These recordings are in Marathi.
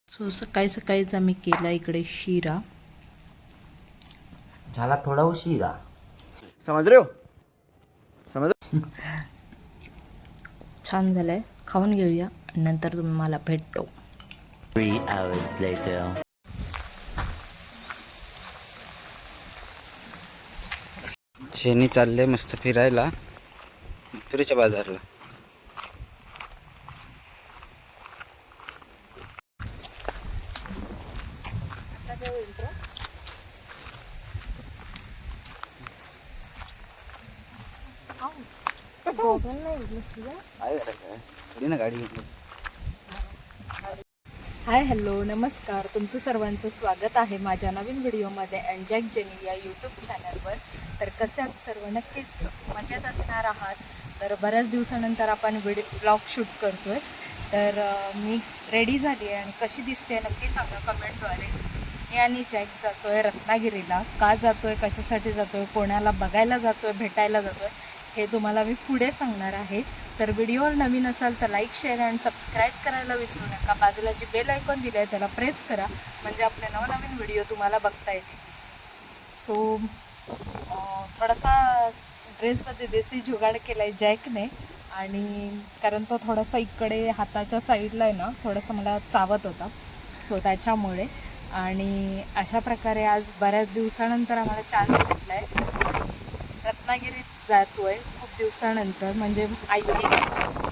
सो सकाळी सकाळीच आम्ही केला इकडे शिरा. झाला थोडा उशिरा. समझ रहे हो? समझ. छान झालंय, खाऊन घेऊया नंतर तुम्हाला भेटतो. 3 hours later. शेनी चालले मस्त फिरायला तुरीच्या बाजारला. गाडी घेतली. हाय हॅलो नमस्कार, तुमचं सर्वांचं स्वागत आहे माझ्या नवीन व्हिडिओमध्ये अँजॅक जेनी या यूट्यूब चॅनलवर. तर कसे आहात सर्व? नक्कीच मजेत असणार आहात. तर बऱ्याच दिवसानंतर आपण ब्लॉग शूट करतो आहे. तर मी रेडी झाली आहे आणि कशी दिसते नक्की सांगा कमेंटद्वारे. मी आणि जॅक जातो आहे रत्नागिरीला. का जातो आहे, कशासाठी जातो आहे, कोणाला बघायला जातो आहे, भेटायला जातो आहे, हे तुम्हाला मी पुढे सांगणार आहे. तर व्हिडिओवर नवीन असाल तर लाईक शेअर आणि सबस्क्राईब करायला विसरू नका. बाजूला जी बेल आयकॉन दिलं आहे त्याला प्रेस करा, म्हणजे आपले नवनवीन व्हिडिओ तुम्हाला बघता येतील. सो थोडासा ड्रेसमध्ये देसी जुगाड केला आहे जॅकने, आणि कारण तो थोडासा इकडे हाताच्या साईडला आहे ना, थोडासा मला चावत होता, सो त्याच्यामुळे. आणि अशा प्रकारे आज बऱ्याच दिवसानंतर आम्हाला चान्स भेटला आहे. रत्नागिरीत जातो आहे खूप दिवसानंतर, म्हणजे आय थिंक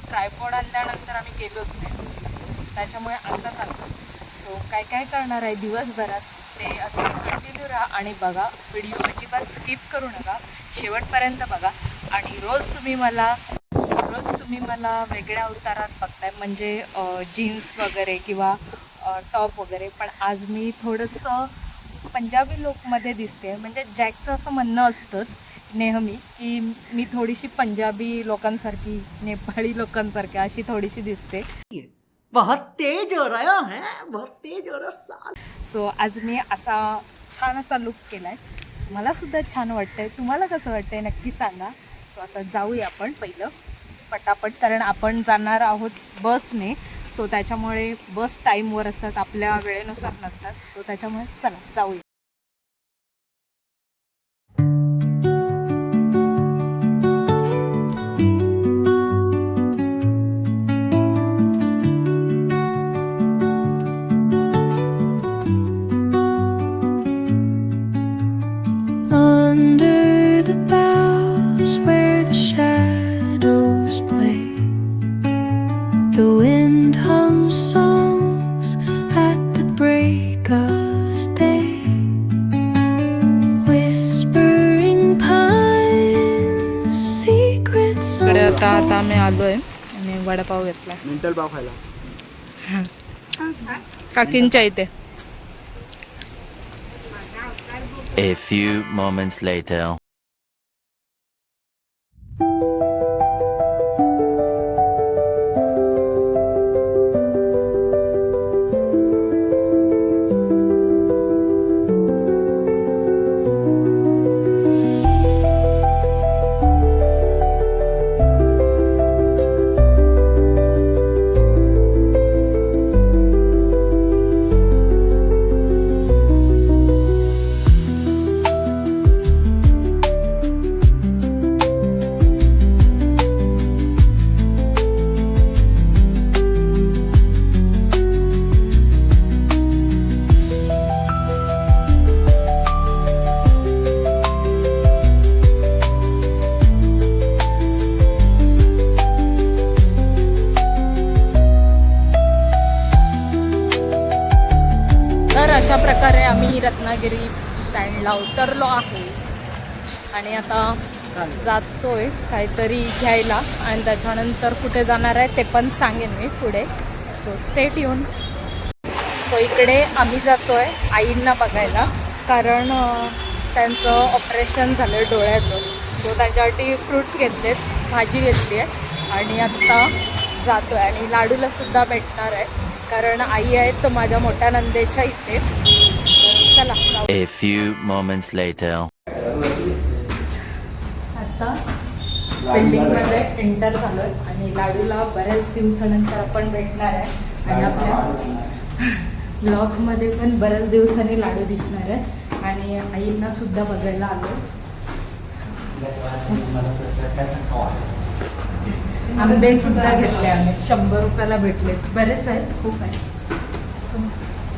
ट्रायपॉड आणल्यानंतर आम्ही गेलोच नाही, त्याच्यामुळे आता चालतो. सो काय काय करणार आहे दिवसभरात ते असंच कंटिन्यू राहा आणि बघा. व्हिडिओ अजिबात स्किप करू नका, शेवटपर्यंत बघा. आणि रोज तुम्ही मला वेगळ्या अवतारात बघताय, म्हणजे जीन्स वगैरे किंवा टॉप वगैरे. पण आज मी थोडंसं पंजाबी लुकमध्ये दिसते. म्हणजे जॅकचं असं म्हणणं असतंच नेहमी की मी थोडीशी पंजाबी लोकांसारखी, नेपाळी लोकांसारखी अशी थोडीशी दिसते. बहुत तेज हो रहा है, बहुत तेज हो रहा. सो आज मी असा छान असा लुक केला आहे. मला सुद्धा छान वाटतंय. तुम्हाला कसं वाटतंय नक्की सांगा. सो आता जाऊया आपण पहिलं पटापट, कारण आपण जाणार आहोत बसने. सो त्याच्यामुळे बस टाईमवर असतात, आपल्या वेळेनुसार नसतात. सो त्याच्यामुळे चला जाऊया. Under the boughs where the shadows play, the wind hums songs at the break of day, whispering pines secrets इकडे of आता आम्ही आलोय आणि वडापाव घेतला मिंटल पाव खायला. काकींच्या इथे. A few moments later. अशा प्रकारे आम्ही रत्नागिरी स्टँडला उतरलो आहे आणि आता जातोय काहीतरी घ्यायला, आणि त्याच्यानंतर कुठे जाणार आहे ते पण सांगेन मी पुढे. So stay tune. सो इकडे आम्ही जातोय आईंना बघायला, कारण त्यांचं ऑपरेशन झालं डोळ्याचं. सो त्यांच्यासाठी फ्रूट्स घेतलेत, भाजी घेतली आहे आणि आत्ता जातोय. आणि लाडूला सुद्धा भेटणार आहे, कारण आई आहेत तर माझ्या मोठ्या नंदेच्या इथे. चला जाऊ. A few moments later. आता बिल्डिंगमध्ये एंटर झालो आहे आणि लाडूला बऱ्याच दिवसानंतर आपण भेटणार आहे. आणि आपल्या ब्लॉगमध्ये पण बऱ्याच दिवसांनी लाडू दिसणार आहे आणि आईंना सुद्धा बघायला आलो. आंबे सुद्धा घेतले आम्ही, 100 रुपयाला भेटले. बरेच आहेत, खूप आहेत.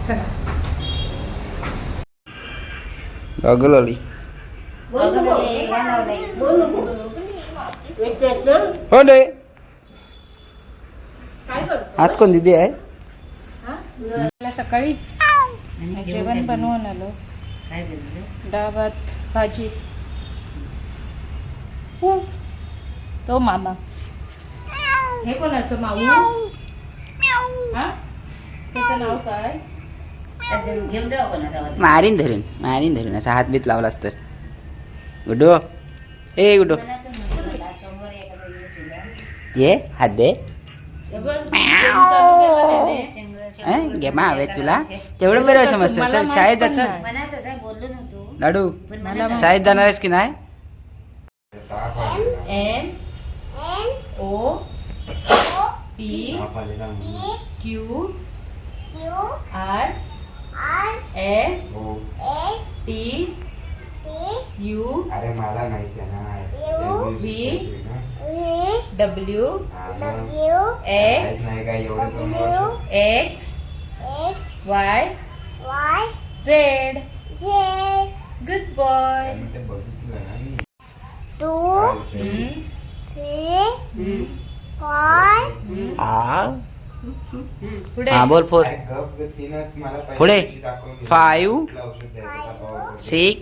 चला गॉगल आली हो रे. काय करतो आज कोण दिदी आहे? मला सकाळी जेवण बनवून आलो. डाळ भात भाजी. तो मामा. हे कोणाचं माऊ? हा, त्याचं नाव काय? मारीन धरून असा हात बीत लावलास तर. गुड्डू ए गुड्डू ये हात दे. घे मा हवे तुला तेवढं बरं समजतं. सर शाळेत जायचं लाडू, शाळेत जाणार आहेस की नाही? NOPQRSTU अरे मला माहिती आहे WXYZ. Good boy. पुढे हा बोल. 4 पुढे 5 6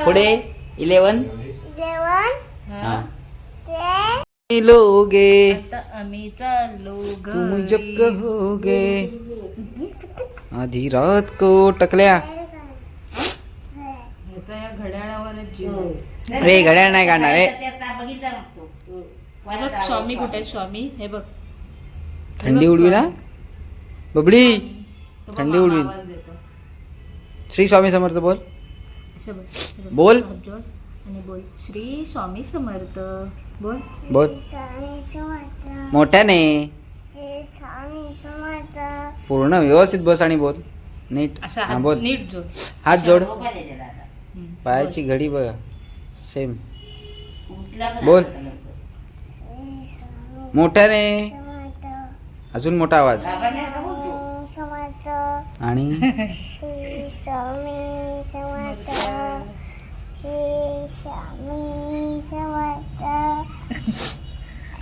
पुढे 11 लोगे आता आम्ही चाललो तुम जग होगे आधी रात को टकल्या. ह्याचा या घड्याळावरच जीव. रे घड्याळ नाही काढणार रे. बघ स्वामी कुठे आहे? स्वामी हे बघ. थंडी उडवी ना बबडी. तो बघ, थंडी मामा उडवी. आवाज देतो. श्री स्वामी समर्थ बोल. असं बघ, असं बघ. बोल. हात जोड आणि बोल श्री स्वामी समर्थ. बोल. बोल मोठ्याने पूर्ण व्यवस्थित बस आणि बोल नीट. असं हा हात बोल. नीट जोड. हात जोड. पायाची घडी बघा सेम. बोल मोठ्याने, अजून मोठा आवाज. आणि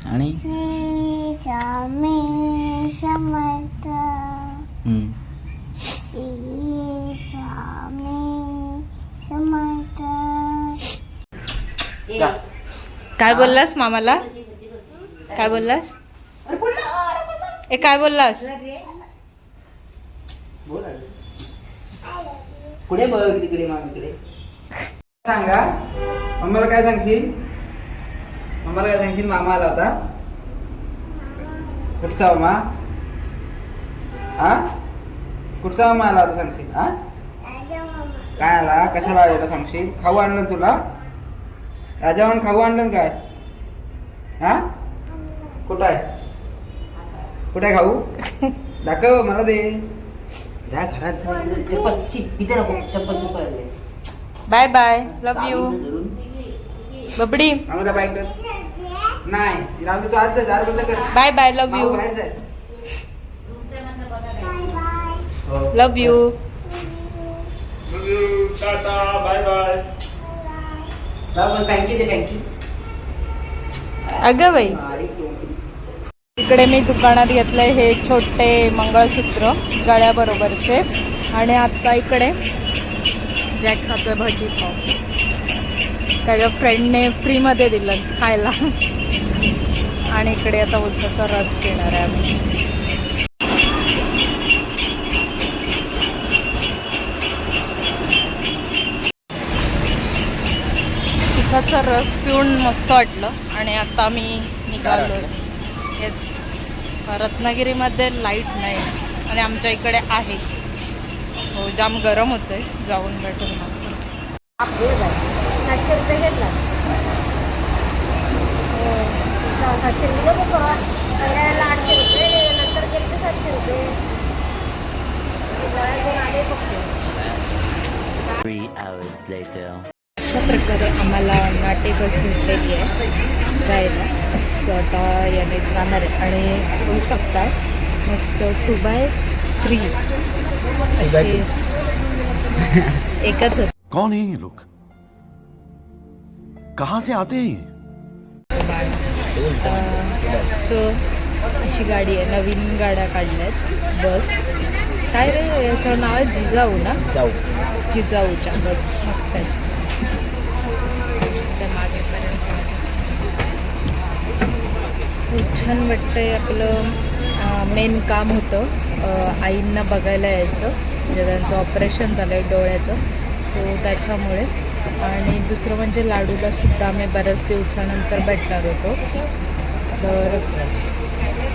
आणि काय बोललास मामाला? काय बोललास? ए काय बोललास? पुढे बघ तिकडे मामीकडे. सांगा मम्माला काय सांगशील? मम्माला काय सांगशील? मामा आला होता. कुठचा मामा? हा कुठचा मामा आला होता सांगशील? हा काय आला? कशाला आलेला सांगशील? खाऊ आणलं तुला? राजावान खाऊ आणलं काय? हा कुठं आहे? कुठे आहे खाऊ? दाखव मला दे. जा घरात जा. इथे नको चप्पल. Bye bye. लव यू बबडी. आम्हाला बाईक नाही राहू दे. तू आज दार बंद कर. Bye bye. Love you. बाहेर जाय. Love you. थँक्यू दे. थँक्यू. अगं बाई, इकडे मी दुकानात घेतलंय हे छोटे मंगळसूत्र गळ्याबरोबरचे. आणि आता इकडे जॅक खातोय भजी पाव. त्याच्या फ्रेंडने फ्रीमध्ये दिलं खायला. आणि इकडे आता उसाचा रस पिणार आहे आम्ही. उसाचा रस पिऊन मस्त वाटलं आणि आता मी निघालो. येस, रत्नागिरीमध्ये लाईट नाही आणि आमच्या इकडे आहे. सो जाम गरम होतंय. जाऊन भेटून 500 रुपये घेतला. 3 hours later. अशा प्रकारे आम्हाला नाटे बस भेटलेली आहे जायला. सो आता याने जाणार आहे आणि होऊ शकता मस्त 2x3 अशी एकच होती. कौन है ये लोग? कहाँ से आते हैं ये? सो अशी गाडी आहे. नवीन गाड्या काढल्यात बस. काय रे याच्यावर नाव आहे जिजाऊ ना? जिजाऊच्या बस मस्त आहे. त्या मागेपर्यंत सो छान वाटतंय. आपलं मेन काम होतं आईंना बघायला यायचं, म्हणजे त्यांचं ऑपरेशन झालं आहे डोळ्याचं. सो त्याच्यामुळे आणि दुसरं म्हणजे लाडूला सुद्धा आम्ही बऱ्याच दिवसानंतर भेटणार होतो. तर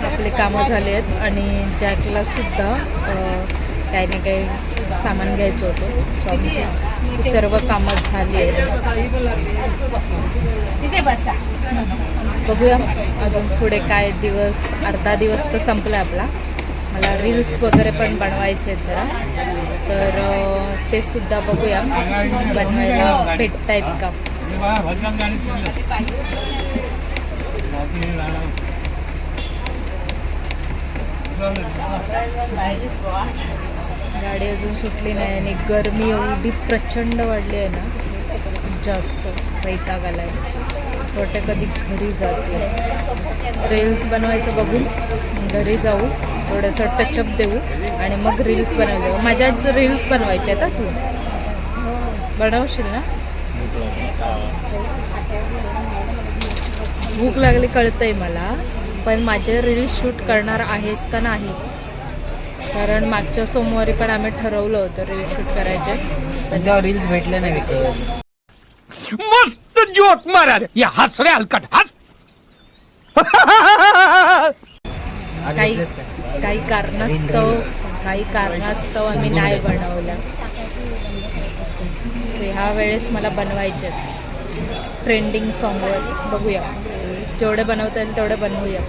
आपले कामं झाले आहेत आणि जॅकला सुद्धा काही ना काही सामान घ्यायचं होतं. सो आमची सर्व कामं झाली आहेत. बघूया अजून पुढे काय. अर्धा दिवस तर संपला आपला. मला रील्स वगैरे पण बनवायचे आहेत जरा, तर ते सुद्धा बघूया बनवायला भेटतायत का. गाडी अजून सुटली नाही आणि गरमी एवढी प्रचंड वाढली आहे ना, जास्त वैताग आला आहे. असं वाटतं कधी घरी जाते. रील्स बनवायचं बघून घरी जाऊ, थोडंसं टचअप देऊ आणि मग रील्स बनवायचं. माझ्याच रील्स बनवायच्या आहेत. तू बनवशील ना? भूक लागली कळतंय मला, पण माझे रील्स शूट करणार आहेस का नाही? कारण मागच्या सोमवारी पण आम्ही ठरवलं होतं रील्स शूट करायचे, पण तेव्हा रील्स भेटले नाही विकत. मस्त जोक मारा रे. या हस रे हलकट हस. आज काही भेटलेच काय? काही कारणास्तव आम्ही नाही बनवल्या. सो ह्या वेळेस मला बनवायचे ट्रेंडिंग सॉंगवर. बघूया जेवढे बनवता येईल तेवढे बनवूया.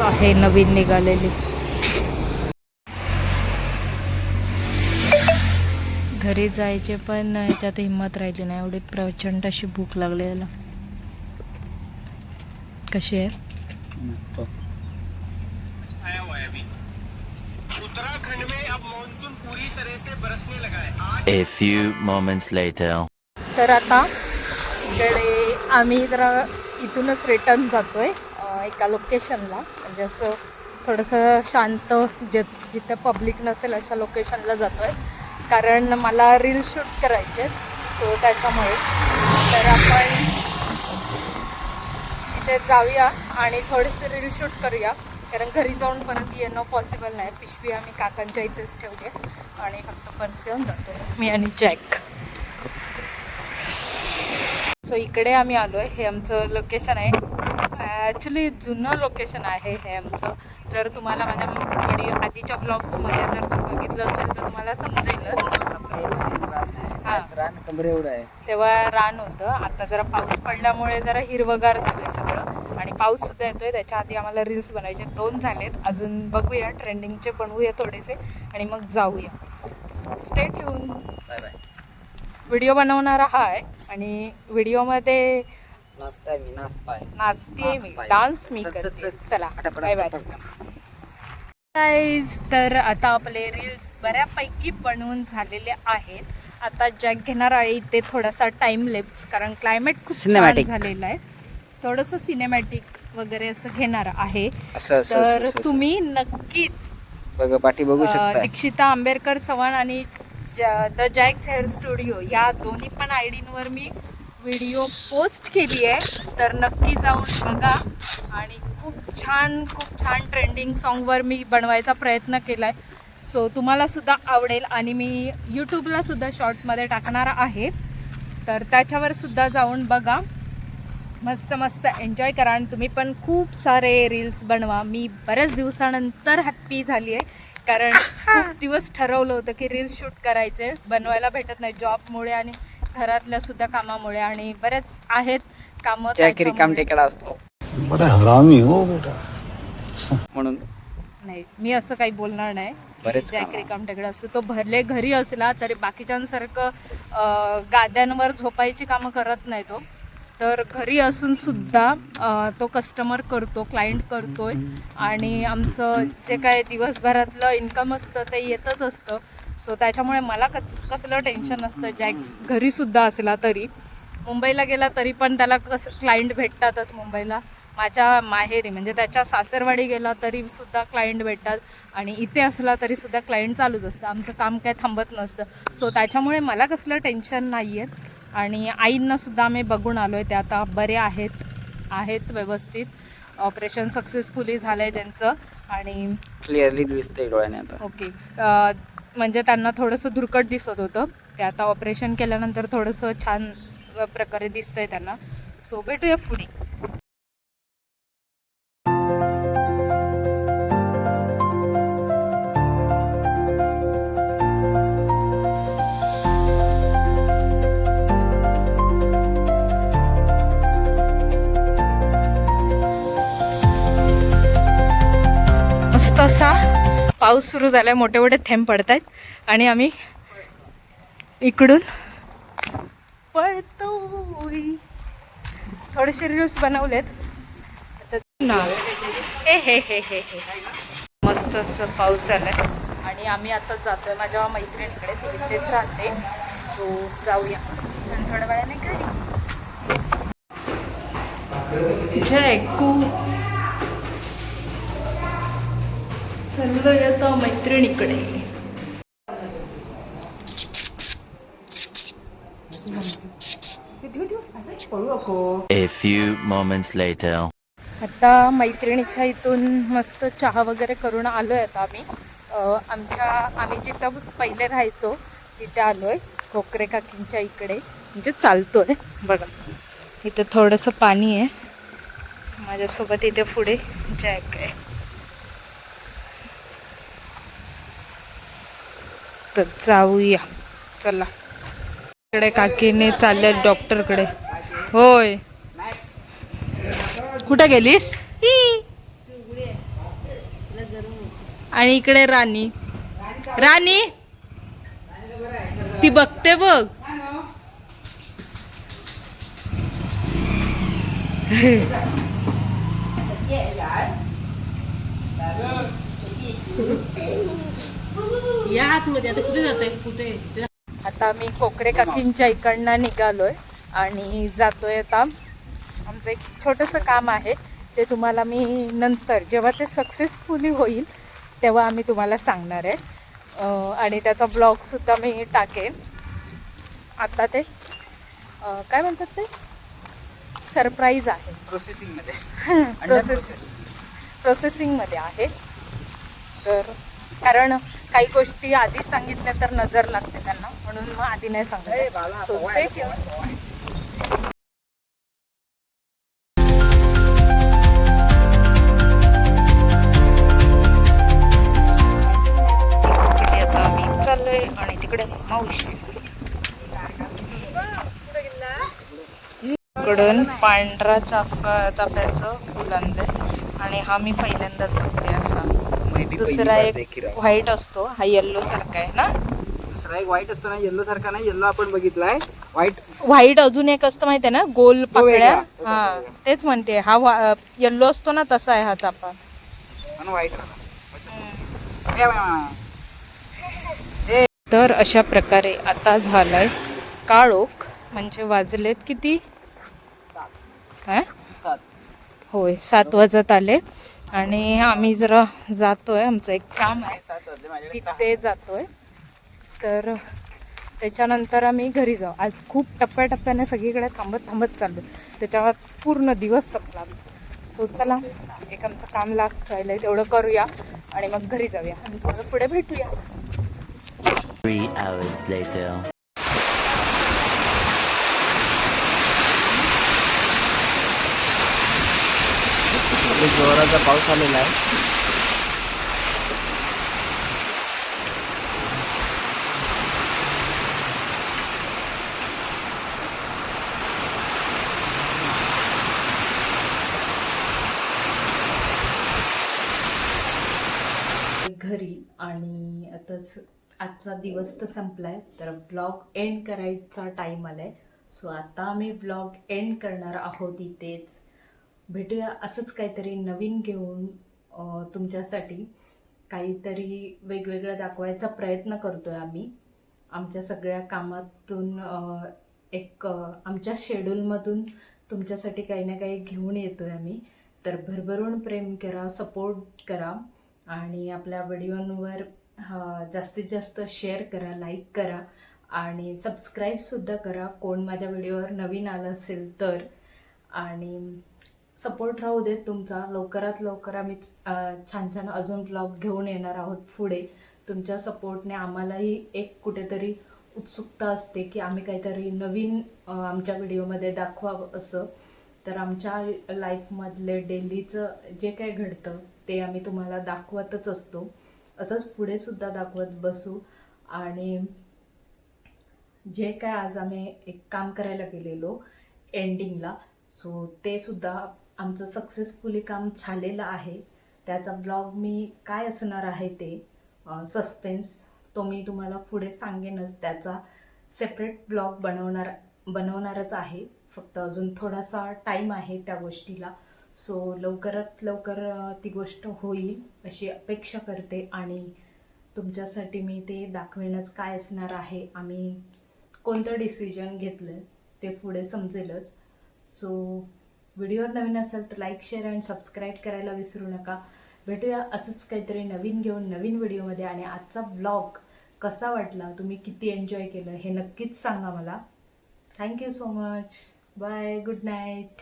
आहे नवीन निघालेली. घरी जायचे पण याच्यात हिंमत राहिली नाही. एवढी प्रचंड अशी भूक लागली याला. कशी आहे? A few moments later. तर आता इकडे आम्ही जरा इथूनच रिटर्न जातोय एका लोकेशनला. म्हणजे असं थोडंसं शांत जिथं पब्लिक नसेल अशा लोकेशनला जातोय, कारण मला रील शूट करायचे. सो त्याच्यामुळे तर आपण इथे जाऊया आणि थोडेसे रील शूट करूया, कारण घरी जाऊन परत येणं पॉसिबल नाही. पिशवी आम्ही काकांच्या इथेच ठेवली आणि फक्त पर्स घेऊन जातो मी आणि जॅक. सो इकडे आम्ही आलो आहे. हे आमचं लोकेशन आहे. ॲक्च्युली जुनं लोकेशन आहे हे आमचं. जर तुम्हाला माझ्या व्हिडिओ आधीच्या ब्लॉग्समध्ये जर तुम्ही बघितलं असेल तर तुम्हाला समजेल. तेव्हा रान होतं. आता जरा पाऊस पडल्यामुळे जरा हिरवगार झालं सगळं आणि पाऊससुद्धा येतो आहे. त्याच्या आधी आम्हाला रील्स बनवायचे 2 झालेत. अजून बघूया, ट्रेंडिंगचे बनवूया थोडेसे आणि मग जाऊया. So stay tune. व्हिडिओ बनवणारा हा आहे आणि व्हिडिओमध्ये नाचते मी, डान्स मी करते. चला बाय बाय गाईज. तर आता आपले रील्स बऱ्यापैकी बनवून झालेले आहेत. आता जॅक घेणार आहे इथे थोडासा टाइम लेप्स, कारण क्लायमेट खूप छान झालेलं आहे. थोडंसं सिनेमॅटिक वगैरे असं घेणार आहे. तर तुम्ही नक्कीच पाठी बघू शकता. दीक्षिता आंबेडकर चव्हाण आणि द जॅक्स हेअर स्टुडिओ या दोन्ही पण आयडींवर मी व्हिडिओ पोस्ट केली आहे. तर नक्की जाऊन बघा. आणि खूप छान ट्रेंडिंग सॉन्गवर मी बनवायचा प्रयत्न केला आहे. सो तुम्हालासुद्धा आवडेल आणि मी यूट्यूबलासुद्धा शॉर्टमध्ये टाकणार आहे, तर त्याच्यावरसुद्धा जाऊन बघा. मस्त मस्त एन्जॉय करा आणि तुम्ही पण खूप सारे रील्स बनवा. मी बऱ्याच दिवसानंतर हॅप्पी झाली आहे, कारण खूप दिवस ठरवलं होतं की रील्स शूट करायचे, बनवायला भेटत नाही जॉबमुळे आणि घरातल्यासुद्धा कामामुळे, आणि बरेच आहेत कामं रिकाम टेकडा असतो बड़ा हरामी हो बेटा. म्हणून नाही, मी असं काही बोलणार नाही. बरेच जॅक रिकाम टेकडा असतो तो, भरले घरी असला तरी बाकीच्यांसारखं गाद्यांवर झोपायची कामं करत नाही तो. तर घरी असून सुद्धा तो कस्टमर करतो, क्लायंट करतोय, आणि आमचं जे काय दिवसभरातलं इन्कम असतं ते येतच असतं. सो त्याच्यामुळे मला कसलं टेन्शन नसतं. जॅक घरीसुद्धा असला तरी, मुंबईला गेला तरी पण त्याला क्लायंट भेटतातच मुंबईला. माझ्या माहेरी म्हणजे त्याच्या सासरवाडी गेला तरीसुद्धा क्लायंट भेटतात, आणि इथे असला तरीसुद्धा क्लायंट चालूच असतं. आमचं काम काय थांबत नसतं. सो त्याच्यामुळे मला कसलं टेन्शन नाही आहे. आणि आईंनासुद्धा आम्ही बघून आलो आहे, ते आता बरे आहेत व्यवस्थित. ऑपरेशन सक्सेसफुली झालं आहे त्यांचं, आणि क्लिअरली दिसतंय डोळ्याने आता. ओके, म्हणजे त्यांना थोडंसं धुरकट दिसत होतं, ते आता ऑपरेशन केल्यानंतर थोडंसं छान प्रकारे दिसतंय त्यांना. सो भेटूया पुढे. मस्त असा पाऊस सुरू झालाय, मोठे मोठे थेंब पडत आहेत, आणि आम्ही इकडून पळतोय. थोडेसे रील्स बनवलेत. हे मस्त असं पाऊस आलाय, आणि आम्ही आता जातोय माझ्या मैत्रिणीकडे, ती इथेच राहते. सो जाऊया थोड्या वेळाने घरी. जयकू चाललोय आता मैत्रिणीकडे. A few moments later. आता मैत्रिणीच्या इथून मस्त चहा वगैरे करून आलो आहे. आता आम्ही जिथं पहिले राहायचो तिथे आलो आहे, कोकरे काकींच्या इकडे, म्हणजे चालतो आहे. बघा इथं थोडंसं पाणी आहे, माझ्यासोबत इथे पुढे जॅक आहे. तर जाऊया, चला. इकडे काकीने चालले डॉक्टरकडे. होय, कुठे गेलीस? आणि इकडे राणी ती बघते बघ. या आतमध्ये आता कुठे जात आहे? कुठे? आता मी कोकरे काकींच्या इकडनं निघालोय आणि जातोय. आता आमचं एक छोटंसं काम आहे, ते तुम्हाला मी नंतर जेव्हा ते सक्सेसफुली होईल तेव्हा आम्ही तुम्हाला सांगणार आहे, आणि त्याचा ब्लॉगसुद्धा मी टाकेन. आता ते काय म्हणतात, ते सरप्राईज आहे, प्रोसेसिंगमध्ये आहे. तर कारण काही गोष्टी आधी सांगितल्या तर नजर लागते त्यांना, म्हणून मग आधी नाही सांगत. So stay tune. आता आम्ही चाललोय आणि तिकडे मावशी इकडून पांढरा चाफ्याचं फुल आणलंय, आणि हा मी पहिल्यांदाच बघते असा. दुसरा एक व्हाईट असतो, हा येल्लो सारखा आहे ना. दुसरा एक व्हाईट असतो ना, येल्लो सारखा नाही. येल्लो आपण बघितलाय. व्हाईट अजून एक असतं माहितीये ना, गोल पाकळ्या. हा तेच म्हणते, हा येल्लो असतो ना तसा आहे हा चाफा. तर अशा प्रकारे आता झालाय काळोख. म्हणजे वाजलेत किती? होय, 7 वाजत आले, आणि आम्ही जरा जातोय, आमचं एक काम आहे तिथे जातोय. तर त्याच्यानंतर आम्ही घरी जाऊ. आज खूप टप्प्याटप्प्याने सगळीकडे थांबत चाललो, त्याच्यावर पूर्ण दिवस संपला. सो चला, एक आमचं काम लास्ट राहिलंय तेवढं करूया आणि मग घरी जाऊया आणि थोडं पुढे भेटूया. 3 hours later. जोराचा पाऊस आलेला आहे. घरी आणि आताच आजचा दिवस तर संपलाय, तर ब्लॉग एंड करायचा टाईम आलाय. सो आता आम्ही ब्लॉग एंड करणार आहोत इथेच. भेटूया असंच काहीतरी नवीन घेऊन. तुमच्यासाठी काहीतरी वेगवेगळं दाखवायचा प्रयत्न करतोय आम्ही. आमच्या सगळ्या कामातून आमच्या शेड्यूलमधून तुमच्यासाठी काही ना काही घेऊन येतोय आम्ही. तर भरभरून प्रेम करा, सपोर्ट करा आणि आपल्या व्हिडिओंवर जास्तीत जास्त शेअर करा, लाईक करा आणि सबस्क्राईबसुद्धा करा कोण माझ्या व्हिडिओवर नवीन आलं असेल तर. आणि सपोर्ट राहू देत तुमचा. लवकरात लवकर आम्ही छान छान अजून व्लॉग घेऊन येणार आहोत पुढे. तुमच्या सपोर्टने आम्हालाही एक कुठेतरी उत्सुकता असते की आम्ही काहीतरी नवीन आमच्या व्हिडिओमध्ये दाखवावं असं. तर आमच्या लाईफमधले डेलीचं जे काय घडतं ते आम्ही तुम्हाला दाखवतच असतो. असंच पुढेसुद्धा दाखवत बसू. आणि जे काय आज आम्ही एक काम करायला गेलेलो एंडिंगला, सो ते सुद्धा आमचं सक्सेसफुली काम झालेलं आहे. त्याचा ब्लॉग मी काय असणार आहे ते सस्पेन्स तो मी तुम्हाला पुढे सांगेनच. त्याचा सेपरेट ब्लॉग बनवणारच आहे. फक्त अजून थोडासा टाईम आहे त्या गोष्टीला. सो लवकरात लवकर ती गोष्ट होईल अशी अपेक्षा करते आणि तुमच्यासाठी मी ते दाखवणंच काय असणार आहे, आम्ही कोणतं डिसिजन घेतलं ते पुढे समजेलच. सो व्हिडिओवर नवीन असेल तर लाईक, शेअर अँड सबस्क्राईब करायला विसरू नका. भेटूया असंच काहीतरी नवीन घेऊन नवीन व्हिडिओमध्ये. आणि आजचा ब्लॉग कसा वाटला, तुम्ही किती एन्जॉय केलं हे नक्कीच सांगा मला. Thank you so much. Bye, good night.